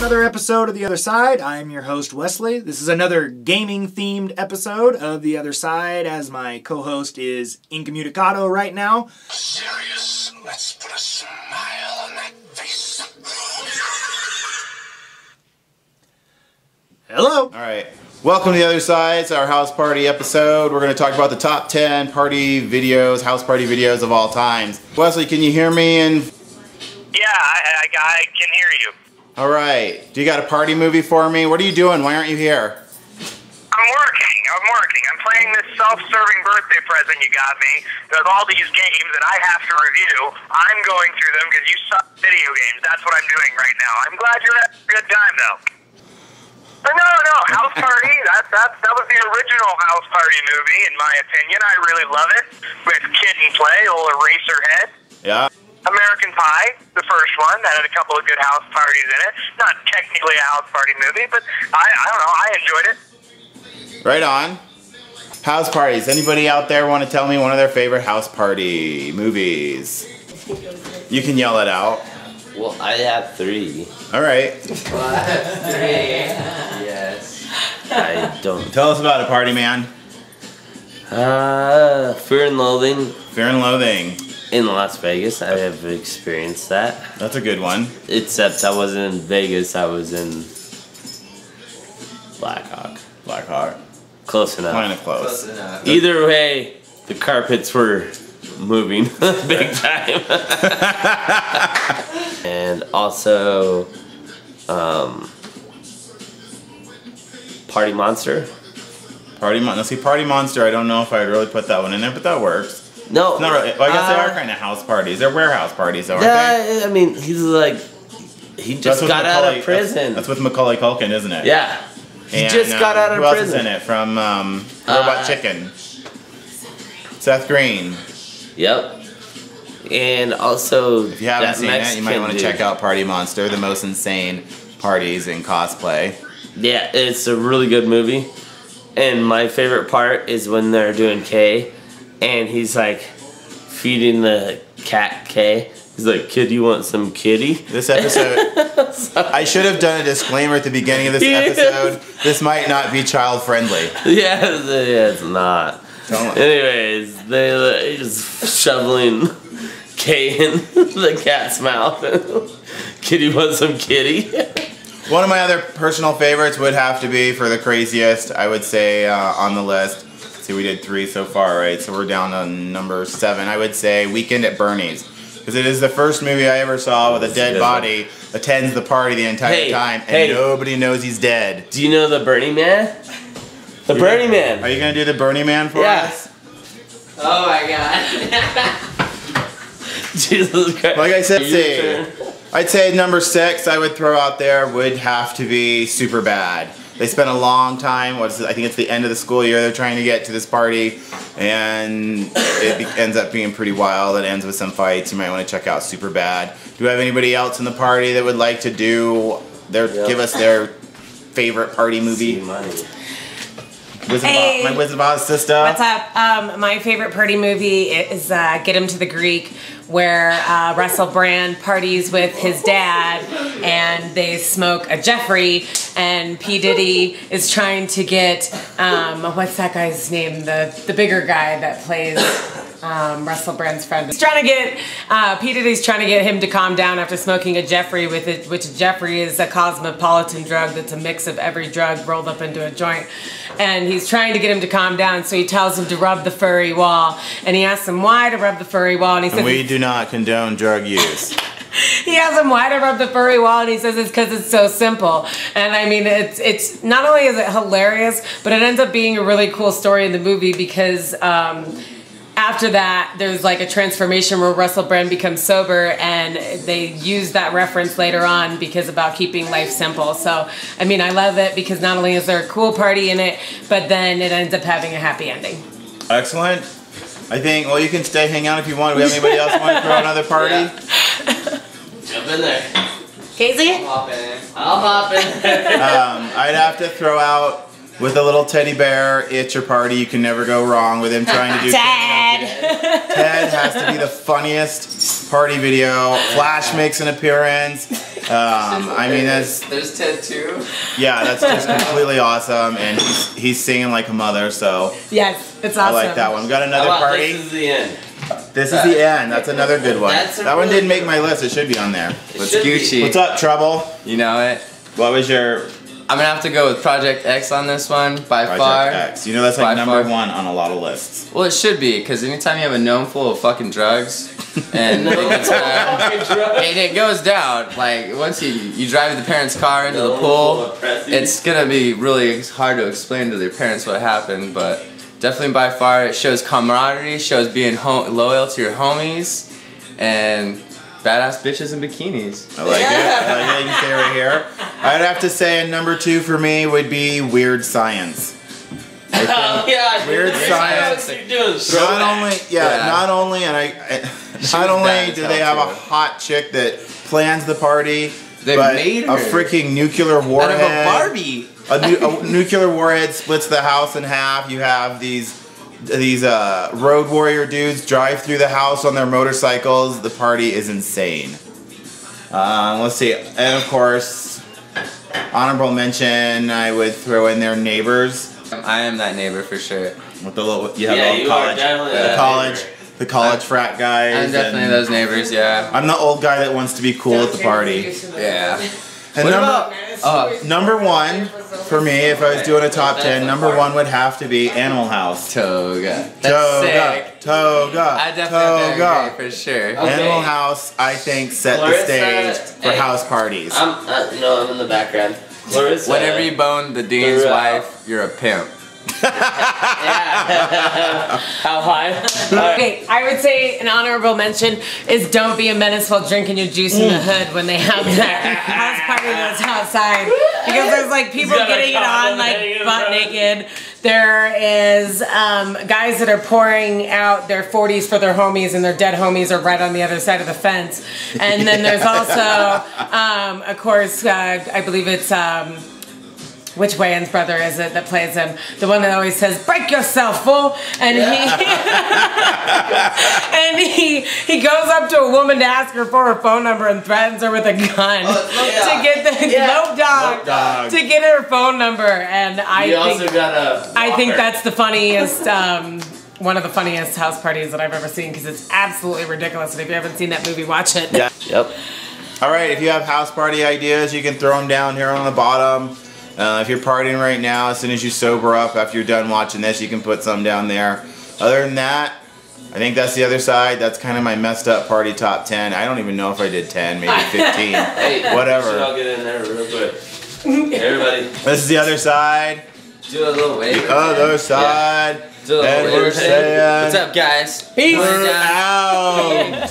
another episode of The Other Side. I'm your host, Wesley. This is another gaming-themed episode of The Other Side, as my co-host is incommunicado right now. Serious. Let's put a smile on that face. Hello. All right. Welcome to The Other Side. It's our house party episode. We're going to talk about the top 10 party videos, house party videos of all times. Wesley, can you hear me? And yeah, I can hear you. all right. Do you got a party movie for me? What are you doing? Why aren't you here? I'm working. I'm playing this self-serving birthday present you got me. There's all these games that I have to review. I'm going through them because you suck at video games. That's what I'm doing right now. I'm glad you're having a good time, though. But no, House Party, that was the original House Party movie, in my opinion. I really love it. With Kid and Play, old Eraserhead. Yeah. American Pie, the first one, that had a couple of good house parties in it. Not technically a house party movie, but I don't know, I enjoyed it. Right on. House parties. Anybody out there want to tell me one of their favorite house party movies? You can yell it out. Well, I have 3. All right. What? 3? Yes. I don't. Tell us about a party, man. Fear and Loathing Fear and Loathing. in Las Vegas. I have experienced that. That's a good one. Except I wasn't in Vegas. I was in Blackhawk. Blackhawk. Close enough. Kind of close. Either way, the carpets were moving big time. And also, Party Monster. Now see, Party Monster, I don't know if I'd really put that one in there, but that works. No. It's not really, well, I guess they are kind of house parties. They're warehouse parties, though, aren't they? I mean, he's like, he just got out of prison. That's with Macaulay Culkin, isn't it? Yeah. He And, just got out of who else prison. is in it? From Robot Chicken. Seth Green. Yep. And also, If you haven't that seen it, you might want to Mexican check out Party Monster, the most insane parties in cosplay. dude. Yeah, it's a really good movie. And my favorite part is when they're doing K, and he's like feeding the cat K. He's like, "Kid, you want some kitty?" This episode, I should have done a disclaimer at the beginning of this episode. This might not be child friendly. Yeah, it's not. Don't. Anyways, they just shoveling K in the cat's mouth. Kid, you want some kitty? One of my other personal favorites would have to be, for the craziest, I would say, on the list. Let's see, we did 3 so far, right? So we're down to number 7. I would say Weekend at Bernie's. Because it is the first movie I ever saw with a dead body attends the party the entire time, and nobody knows he's dead. Do you know the Bernie Man? The Bernie Man. Are you going to do the Bernie Man for us? Oh my god. Jesus Christ. Like I said, I'd say number 6 I would throw out there would have to be Superbad. They spent a long time, I think it's the end of the school year, they're trying to get to this party, and it ends up being pretty wild. It ends with some fights. You might want to check out Superbad. Do we have anybody else in the party that would like to give us their favorite party movie? Hey, my Wizard of Oz sister. What's up? My favorite party movie is Get Him to the Greek, where Russell Brand parties with his dad and they smoke a Jeffrey, and P. Diddy is trying to get, what's that guy's name? The bigger guy that plays Russell Brand's friend. He's trying to get, P. Diddy's trying to get him to calm down after smoking a Jeffrey, which Jeffrey is a cosmopolitan drug that's a mix of every drug rolled up into a joint. And he's trying to get him to calm down, so he tells him to rub the furry wall. And he asks him why to rub the furry wall, and he says, we do not condone drug use. He asks him why to rub the furry wall, and he says it's because it's so simple. And I mean, it's not only is it hilarious, but it ends up being a really cool story in the movie, because after that, there's like a transformation where Russell Brand becomes sober, and they use that reference later on because about keeping life simple. So, I mean, I love it because not only is there a cool party in it, but then it ends up having a happy ending. Excellent. I think, well, you can stay hang out if you want. Do we have anybody else want to throw another party? Yeah. Jump in there. Casey? I'll hop in there. I'd have to throw out, with a little teddy bear, It's Your Party. You can never go wrong with him trying to do Ted! Ted has to be the funniest party video. Flash makes an appearance. I mean, There's Ted too. yeah, that's just completely awesome, and he's singing like a mother, so Yes, it's awesome. I like that one. We got another party. This is the end. This is the end. That's another good one. That's a That one really didn't make good my list. It should be on there. What's should be. Gucci? What's up, Trouble? You know it. What was your I'm gonna have to go with Project X on this one by Project far. X? You know that's like By number far. 1 on a lot of lists. Well, it should be, because anytime you have a gnome full of fucking drugs, and it gets and it goes down, like once you drive the parents' car into the pool, it's gonna be really hard to explain to their parents what happened, but definitely by far it shows camaraderie, shows being loyal to your homies, and badass bitches in bikinis. I like it. I like it. You can stay right here. I'd have to say number 2 for me would be Weird Science. Oh yeah, Weird Science. You're doing Not only, not only bad do as they hell, have a too. hot chick that plans the party, They but made a her. freaking nuclear Out warhead. of a Barbie. A nuclear warhead splits the house in half. You have these road warrior dudes drive through the house on their motorcycles. The party is insane. Let's see, and of course, honorable mention. I would throw in their Neighbors I am that neighbor for sure. with the little you have Yeah, the little you are college, definitely the that college, neighbor. the college frat guys. I'm definitely and those neighbors, yeah. I'm the old guy that wants to be cool at the party. Yeah. And What about number 1 for me, if I was doing a top 10, number 1 would have to be Animal House. Toga? That's sick. Toga. I definitely have to Toga. agree for sure. Okay. Animal House, I think, set the Clarissa, stage for hey. house parties. No, I'm in the background. Clarissa. Whenever you bone the dean's Throughout. wife, you're a pimp. Yeah. How high? Okay, I would say an honorable mention is don't be a menace while drinking your juice in the hood when they have that house party that's outside. Because there's like people got a getting it on condom like hanging butt from it. naked. There is guys that are pouring out their 40s for their homies, and their dead homies are right on the other side of the fence. And then there's also, of course, I believe it's which Wayans brother is it that plays him? The one that always says, "Break yourself, fool!" And he goes up to a woman to ask her for her phone number and threatens her with a gun to get the Lope Dog to get her phone number. And You also got a. I think that's the funniest. One of the funniest house parties that I've ever seen, because it's absolutely ridiculous. And if you haven't seen that movie, watch it. Yeah. Yep. All right, if you have house party ideas, you can throw them down here on the bottom. If you're partying right now, as soon as you sober up, after you're done watching this, you can put some down there. Other than that, I think that's the other side. That's kind of my messed up party top 10. I don't even know if I did 10, maybe 15. Hey, Whatever. I'll get in there real quick. Everybody, This is the other side. Do a little wave. The other side. Do a And little we're wave. saying, What's up, guys? Peace. we're out.